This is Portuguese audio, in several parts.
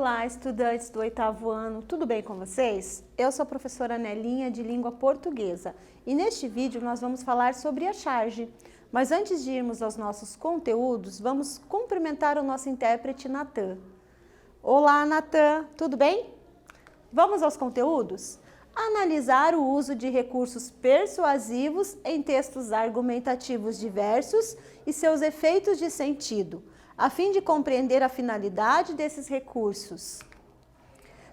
Olá, estudantes do 8º ano, tudo bem com vocês? Eu sou a professora Nelinha de Língua Portuguesa e neste vídeo nós vamos falar sobre a charge. Mas antes de irmos aos nossos conteúdos, vamos cumprimentar o nosso intérprete Natan. Olá, Natan, tudo bem? Vamos aos conteúdos? Analisar o uso de recursos persuasivos em textos argumentativos diversos e seus efeitos de sentido, a fim de compreender a finalidade desses recursos.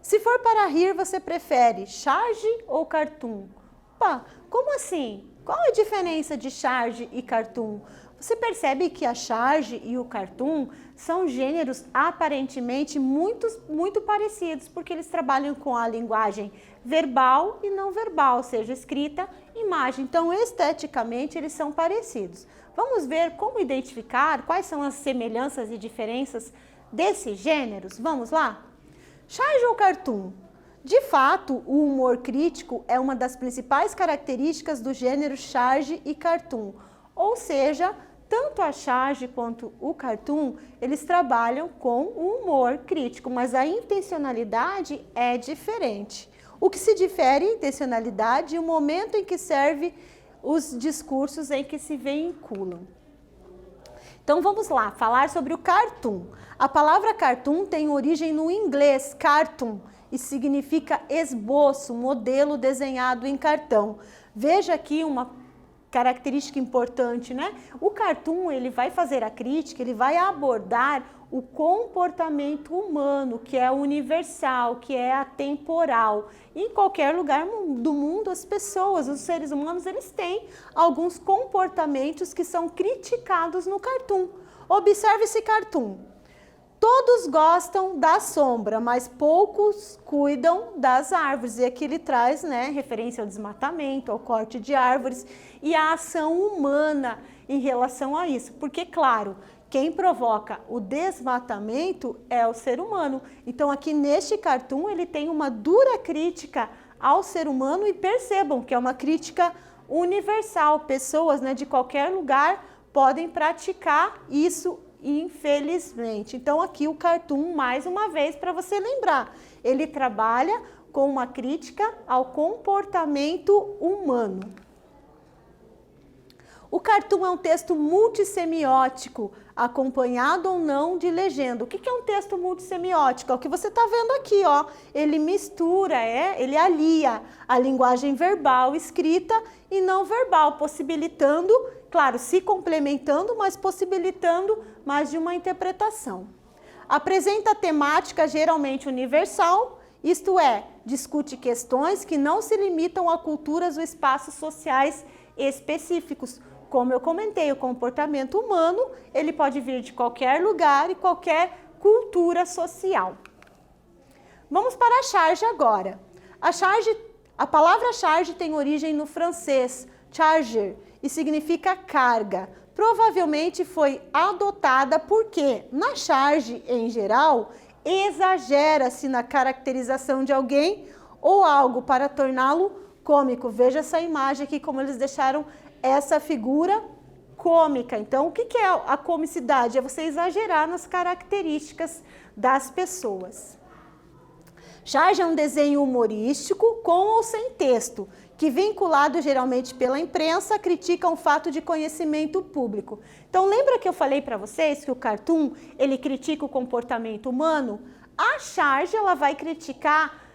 Se for para rir, você prefere charge ou cartoon? Opa, como assim? Qual a diferença de charge e cartoon? Você percebe que a charge e o cartoon são gêneros aparentemente muito parecidos, porque eles trabalham com a linguagem verbal e não verbal, seja escrita, imagem. Então, esteticamente, eles são parecidos. Vamos ver como identificar quais são as semelhanças e diferenças desses gêneros? Vamos lá? Charge ou cartoon? De fato, o humor crítico é uma das principais características do gênero charge e cartoon, ou seja, tanto a charge quanto o cartoon, eles trabalham com o humor crítico, mas a intencionalidade é diferente. O que se difere é a intencionalidade e o momento em que serve os discursos em que se vinculam. Então vamos lá, falar sobre o cartoon. A palavra cartoon tem origem no inglês cartoon e significa esboço, modelo desenhado em cartão. Veja aqui uma característica importante, né? O cartoon, ele vai fazer a crítica, ele vai abordar o comportamento humano, que é universal, que é atemporal. Em qualquer lugar do mundo, as pessoas, os seres humanos, eles têm alguns comportamentos que são criticados no cartoon. Observe esse cartoon. Todos gostam da sombra, mas poucos cuidam das árvores. E aqui ele traz, né, referência ao desmatamento, ao corte de árvores e à ação humana em relação a isso. Porque, claro, quem provoca o desmatamento é o ser humano. Então, aqui neste cartoon, ele tem uma dura crítica ao ser humano e percebam que é uma crítica universal. Pessoas, né, de qualquer lugar podem praticar isso, infelizmente. Então aqui o cartoon, mais uma vez, para você lembrar, ele trabalha com uma crítica ao comportamento humano. O cartoon é um texto multissemiótico, acompanhado ou não de legenda. O que é um texto multissemiótico? É o que você está vendo aqui, ó. Ele mistura, ele alia a linguagem verbal, escrita e não verbal, possibilitando, claro, se complementando, mas possibilitando mais de uma interpretação. Apresenta temática geralmente universal, isto é, discute questões que não se limitam a culturas ou espaços sociais específicos. Como eu comentei, o comportamento humano, ele pode vir de qualquer lugar e qualquer cultura social. Vamos para a charge agora. A palavra charge tem origem no francês, charger, e significa carga. Provavelmente foi adotada porque, na charge em geral, exagera-se na caracterização de alguém ou algo para torná-lo cômico. Veja essa imagem aqui, como eles deixaram essa figura cômica. Então, o que é a comicidade? É você exagerar nas características das pessoas. Charge é um desenho humorístico com ou sem texto, que vinculado geralmente pela imprensa, critica um fato de conhecimento público. Então, lembra que eu falei para vocês que o cartoon, ele critica o comportamento humano? A charge, ela vai criticar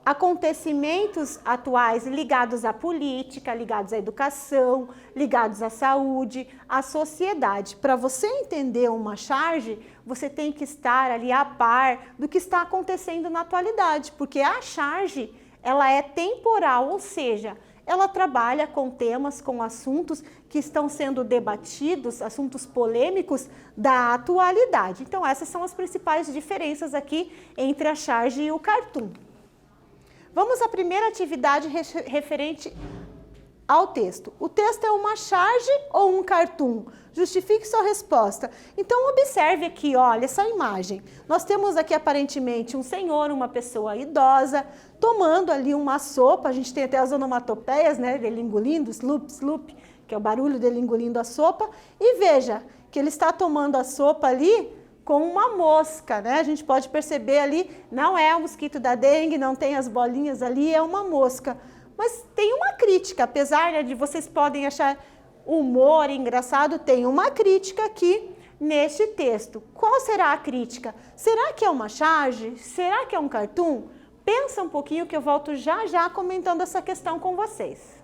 acontecimentos atuais ligados à política, ligados à educação, ligados à saúde, à sociedade. Para você entender uma charge, você tem que estar ali a par do que está acontecendo na atualidade, porque a charge, ela é temporal, ou seja, ela trabalha com temas, com assuntos que estão sendo debatidos, assuntos polêmicos da atualidade. Então, essas são as principais diferenças aqui entre a charge e o cartoon. Vamos à primeira atividade referente ao texto. O texto é uma charge ou um cartoon? Justifique sua resposta. Então, observe aqui, olha, essa imagem. Nós temos aqui, aparentemente, um senhor, uma pessoa idosa, tomando ali uma sopa. A gente tem até as onomatopeias, né? Dele engolindo, sloop, sloop, que é o barulho dele engolindo a sopa. E veja que ele está tomando a sopa ali com uma mosca, né? A gente pode perceber ali, não é o mosquito da dengue, não tem as bolinhas ali, é uma mosca. Mas tem uma crítica, apesar, né, de vocês podem achar humor engraçado, tem uma crítica aqui neste texto. Qual será a crítica? Será que é uma charge? Será que é um cartoon? Pensa um pouquinho que eu volto já já comentando essa questão com vocês.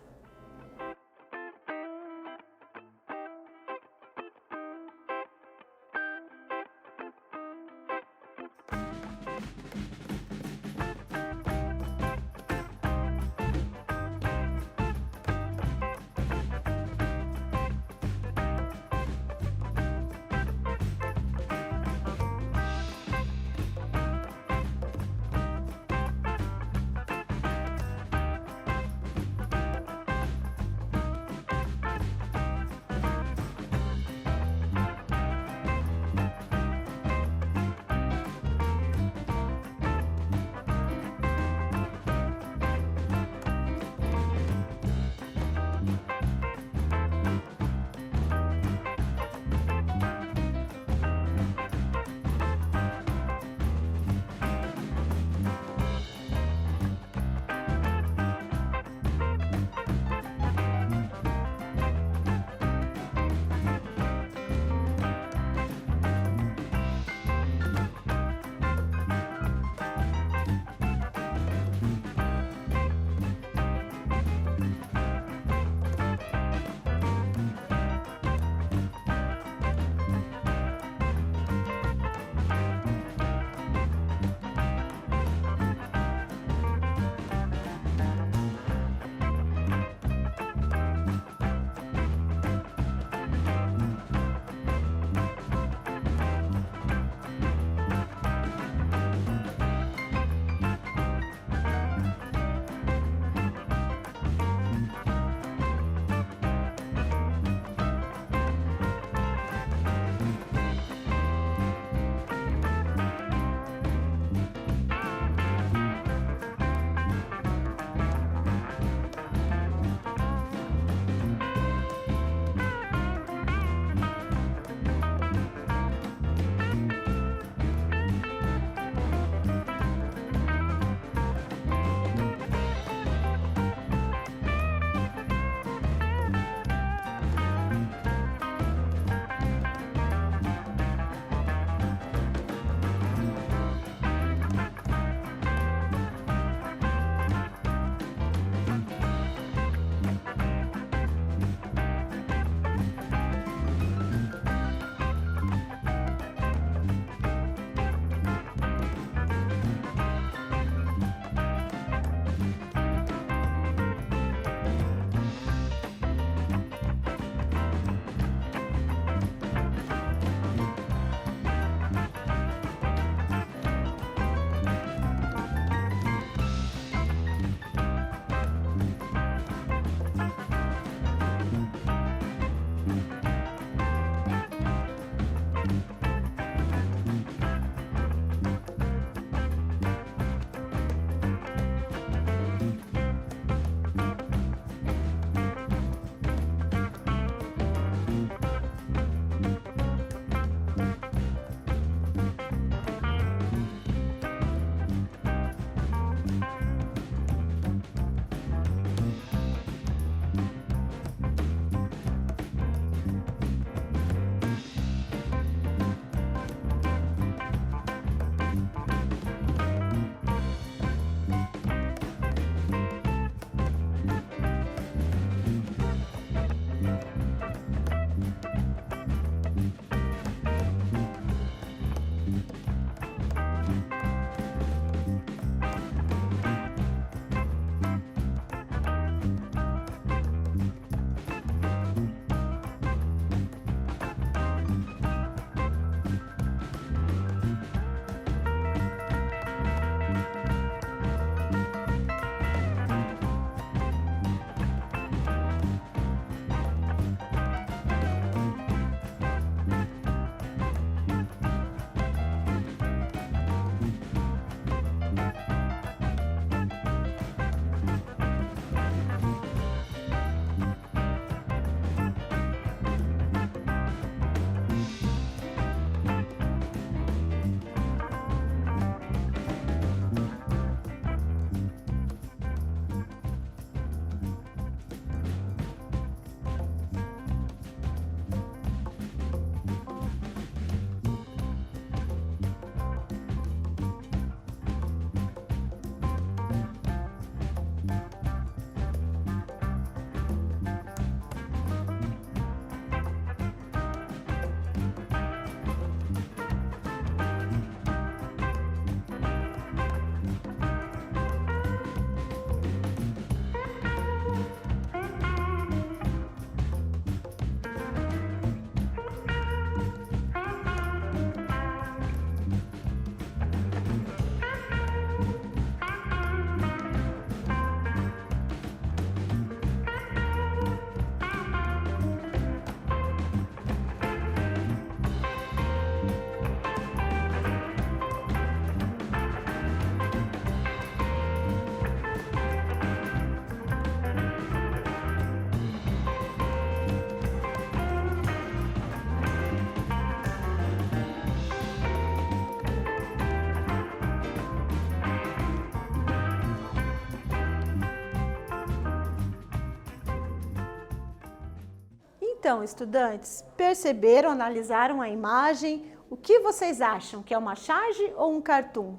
Então, estudantes, perceberam, analisaram a imagem? O que vocês acham? Que é uma charge ou um cartoon?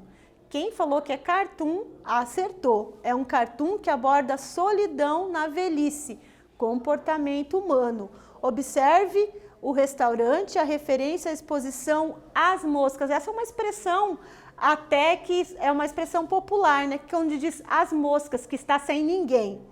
Quem falou que é cartoon, acertou. É um cartoon que aborda a solidão na velhice, comportamento humano. Observe o restaurante, a referência à exposição às moscas. Essa é uma expressão até que é uma expressão popular, né? Que é onde diz as moscas, que está sem ninguém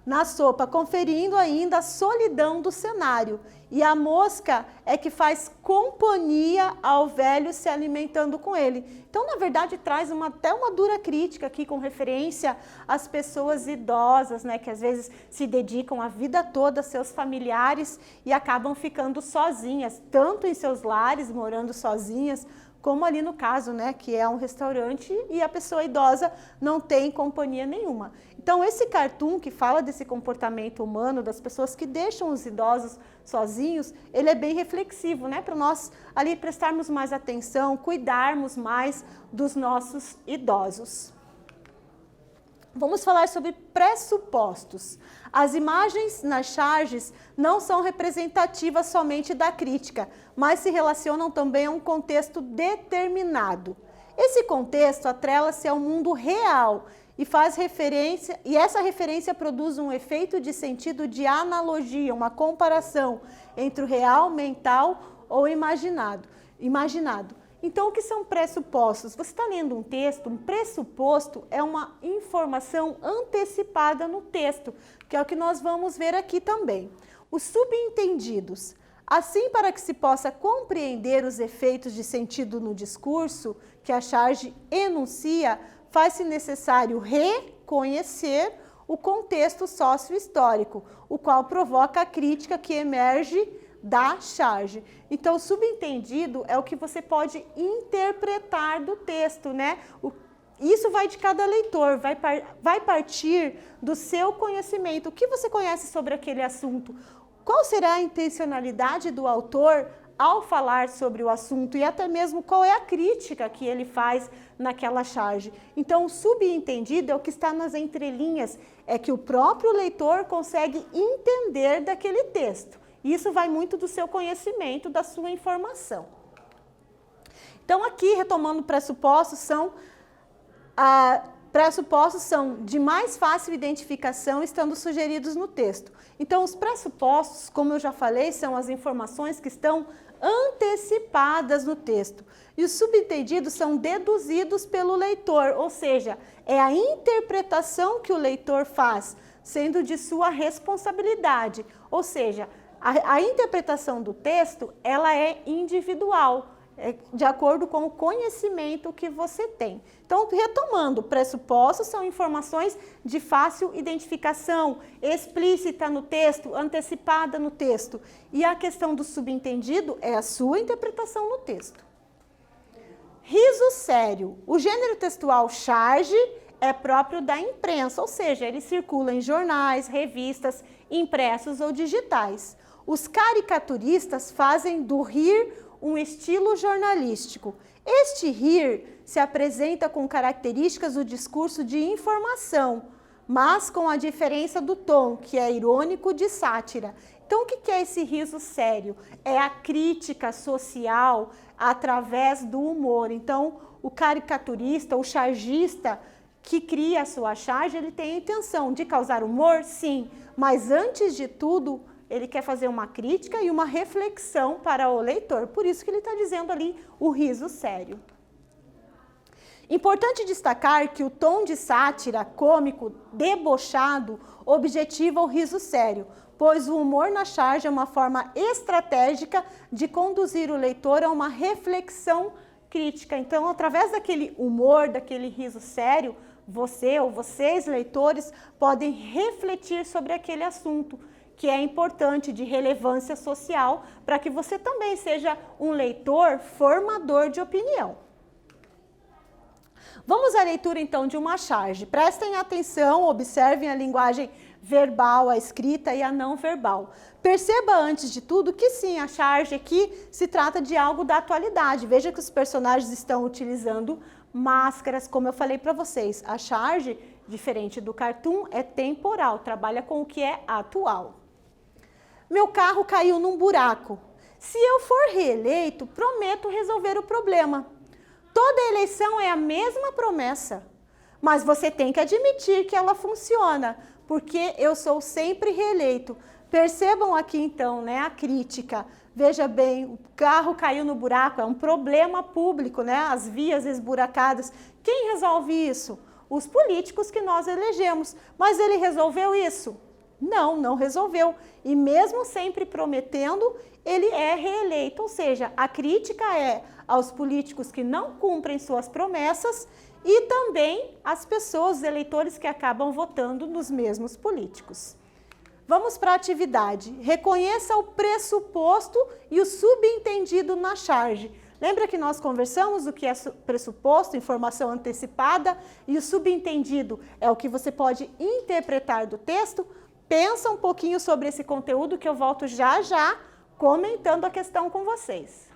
na sopa, conferindo ainda a solidão do cenário. E a mosca é que faz companhia ao velho se alimentando com ele. Então, na verdade, traz até uma dura crítica aqui com referência às pessoas idosas, né, que às vezes se dedicam a vida toda a seus familiares e acabam ficando sozinhas, tanto em seus lares, morando sozinhas, como ali no caso, né, que é um restaurante e a pessoa idosa não tem companhia nenhuma. Então, esse cartoon que fala desse comportamento humano, das pessoas que deixam os idosos sozinhos, ele é bem reflexivo, né, para nós ali prestarmos mais atenção, cuidarmos mais dos nossos idosos. Vamos falar sobre pressupostos. As imagens nas charges não são representativas somente da crítica, mas se relacionam também a um contexto determinado. Esse contexto atrela-se ao mundo real e faz referência, e essa referência produz um efeito de sentido de analogia, uma comparação entre o real, mental ou imaginado. Então, o que são pressupostos? Você está lendo um texto, um pressuposto é uma informação antecipada no texto, que é o que nós vamos ver aqui também. Os subentendidos. Assim, para que se possa compreender os efeitos de sentido no discurso que a charge enuncia, faz-se necessário reconhecer o contexto sócio-histórico, o qual provoca a crítica que emerge da charge. Então, o subentendido é o que você pode interpretar do texto, né? Isso vai de cada leitor, vai partir do seu conhecimento. O que você conhece sobre aquele assunto? Qual será a intencionalidade do autor ao falar sobre o assunto e até mesmo qual é a crítica que ele faz naquela charge. Então, o subentendido é o que está nas entrelinhas, é que o próprio leitor consegue entender daquele texto. Isso vai muito do seu conhecimento, da sua informação. Então, aqui, retomando pressupostos, são de mais fácil identificação, estando sugeridos no texto. Então, os pressupostos, como eu já falei, são as informações que estão antecipadas no texto. E os subentendidos são deduzidos pelo leitor, ou seja, é a interpretação que o leitor faz, sendo de sua responsabilidade. Ou seja, a interpretação do texto, ela é individual, de acordo com o conhecimento que você tem. Então, retomando, pressupostos são informações de fácil identificação, explícita no texto, antecipada no texto. E a questão do subentendido é a sua interpretação no texto. Riso sério. O gênero textual charge é próprio da imprensa, ou seja, ele circula em jornais, revistas, impressos ou digitais. Os caricaturistas fazem do rir um estilo jornalístico. Este rir se apresenta com características do discurso de informação, mas com a diferença do tom, que é irônico, de sátira. Então, o que é esse riso sério? É a crítica social através do humor. Então, o caricaturista, o chargista que cria a sua charge, ele tem a intenção de causar humor? Sim, mas antes de tudo, ele quer fazer uma crítica e uma reflexão para o leitor. Por isso que ele está dizendo ali o riso sério. Importante destacar que o tom de sátira, cômico, debochado, objetiva o riso sério, pois o humor na charge é uma forma estratégica de conduzir o leitor a uma reflexão crítica. Então, através daquele humor, daquele riso sério, você ou vocês, leitores, podem refletir sobre aquele assunto, que é importante, de relevância social, para que você também seja um leitor formador de opinião. Vamos à leitura, então, de uma charge. Prestem atenção, observem a linguagem verbal, a escrita e a não verbal. Perceba, antes de tudo, que sim, a charge aqui se trata de algo da atualidade. Veja que os personagens estão utilizando máscaras, como eu falei para vocês. A charge, diferente do cartoon, é temporal, trabalha com o que é atual. meu carro caiu num buraco. Se eu for reeleito, prometo resolver o problema. Toda eleição é a mesma promessa, mas você tem que admitir que ela funciona, porque eu sou sempre reeleito. Percebam aqui então, né, a crítica. Veja bem, o carro caiu no buraco, é um problema público, né, as vias esburacadas. Quem resolve isso? Os políticos que nós elegemos. Mas ele resolveu isso? Não, não resolveu. E mesmo sempre prometendo, ele é reeleito. Ou seja, a crítica é aos políticos que não cumprem suas promessas e também às pessoas, os eleitores que acabam votando nos mesmos políticos. Vamos para a atividade. Reconheça o pressuposto e o subentendido na charge. Lembra que nós conversamos o que é pressuposto, informação antecipada, e o subentendido é o que você pode interpretar do texto? Pensa um pouquinho sobre esse conteúdo que eu volto já já comentando a questão com vocês.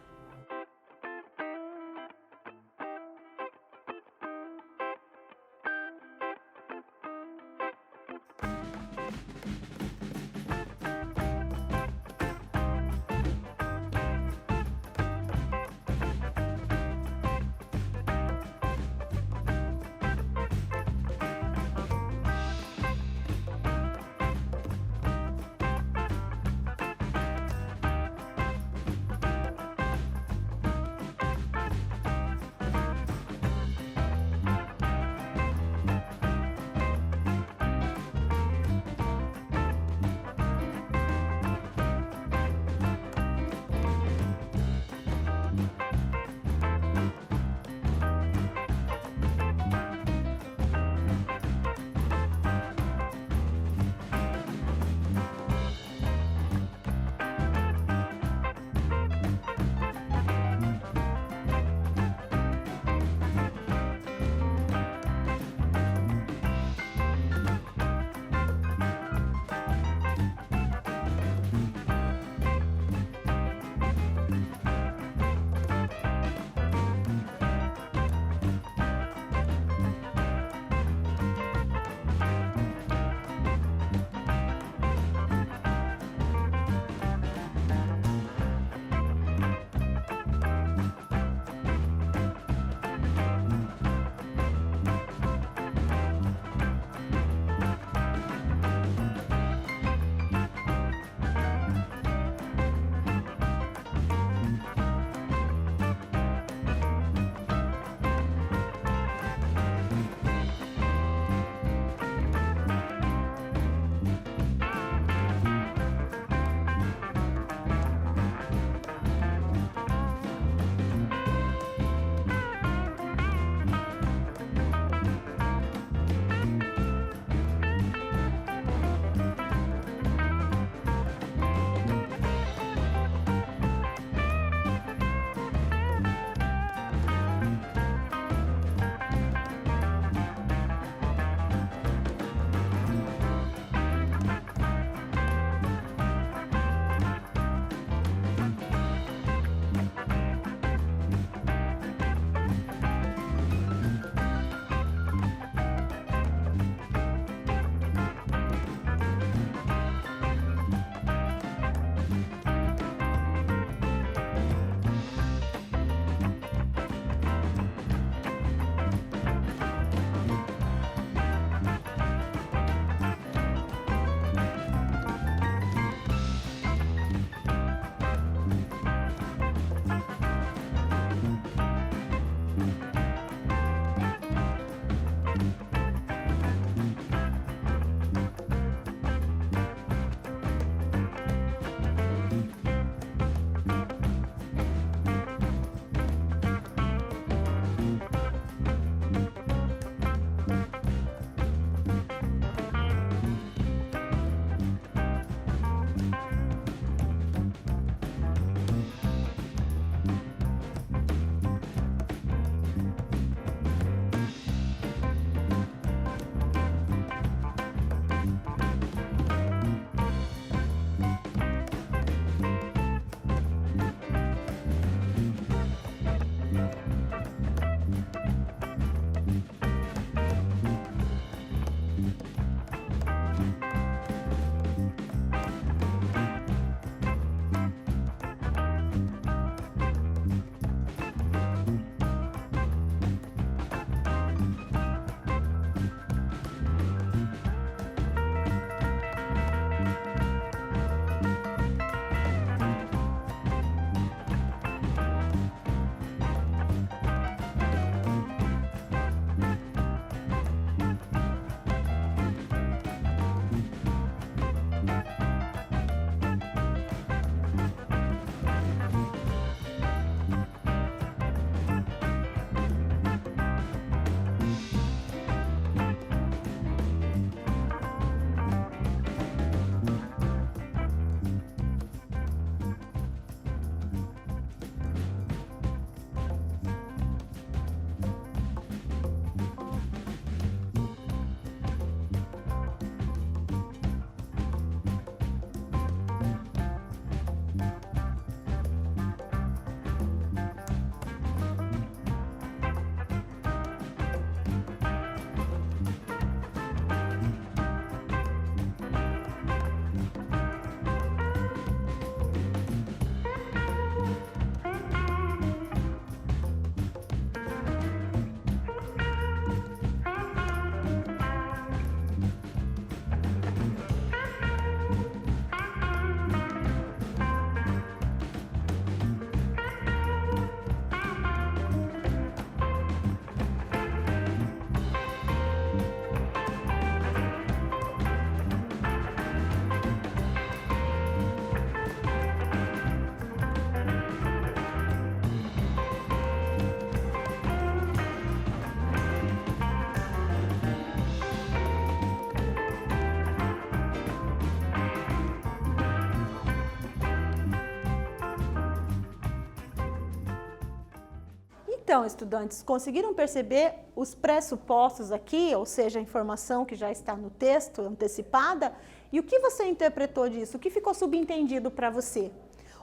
Então, estudantes, conseguiram perceber os pressupostos aqui, ou seja, a informação que já está no texto, antecipada? E o que você interpretou disso? O que ficou subentendido para você?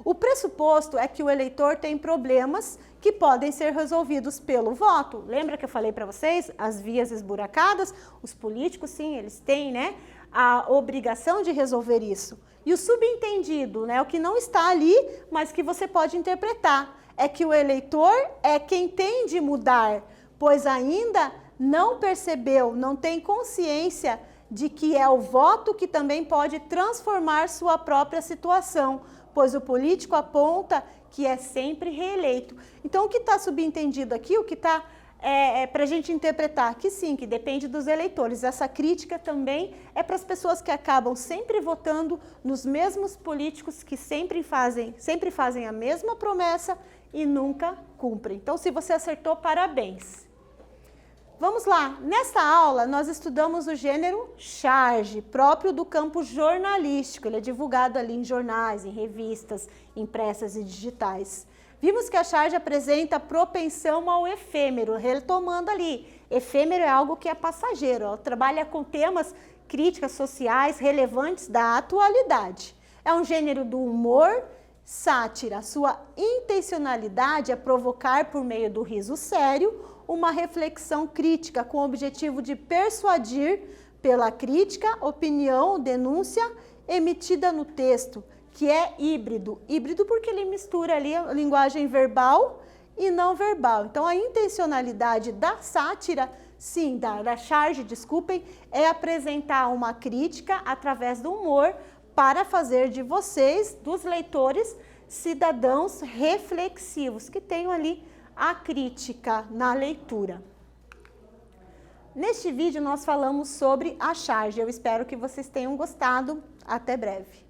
O pressuposto é que o eleitor tem problemas que podem ser resolvidos pelo voto. Lembra que eu falei para vocês? As vias esburacadas, os políticos, sim, eles têm, né, a obrigação de resolver isso. E o subentendido, né, o que não está ali, mas que você pode interpretar, é que o eleitor é quem tem de mudar, pois ainda não percebeu, não tem consciência de que é o voto que também pode transformar sua própria situação, pois o político aponta que é sempre reeleito. Então, o que está subentendido aqui, o que está para a gente interpretar que sim, que depende dos eleitores. Essa crítica também é para as pessoas que acabam sempre votando nos mesmos políticos que sempre fazem a mesma promessa e nunca cumprem. Então, se você acertou, parabéns. Vamos lá, nesta aula nós estudamos o gênero charge, próprio do campo jornalístico. Ele é divulgado ali em jornais, em revistas, impressas e digitais. Vimos que a charge apresenta propensão ao efêmero, retomando ali. Efêmero é algo que é passageiro, ela trabalha com temas, críticas sociais relevantes da atualidade. É um gênero do humor, sátira. Sua intencionalidade é provocar, por meio do riso sério, uma reflexão crítica com o objetivo de persuadir pela crítica, opinião, denúncia emitida no texto, que é híbrido. Híbrido porque ele mistura ali a linguagem verbal e não verbal. Então, a intencionalidade da sátira, sim, da charge, desculpem, é apresentar uma crítica através do humor para fazer de vocês, dos leitores, cidadãos reflexivos, que tenham ali a crítica na leitura. Neste vídeo nós falamos sobre a charge. Eu espero que vocês tenham gostado. Até breve.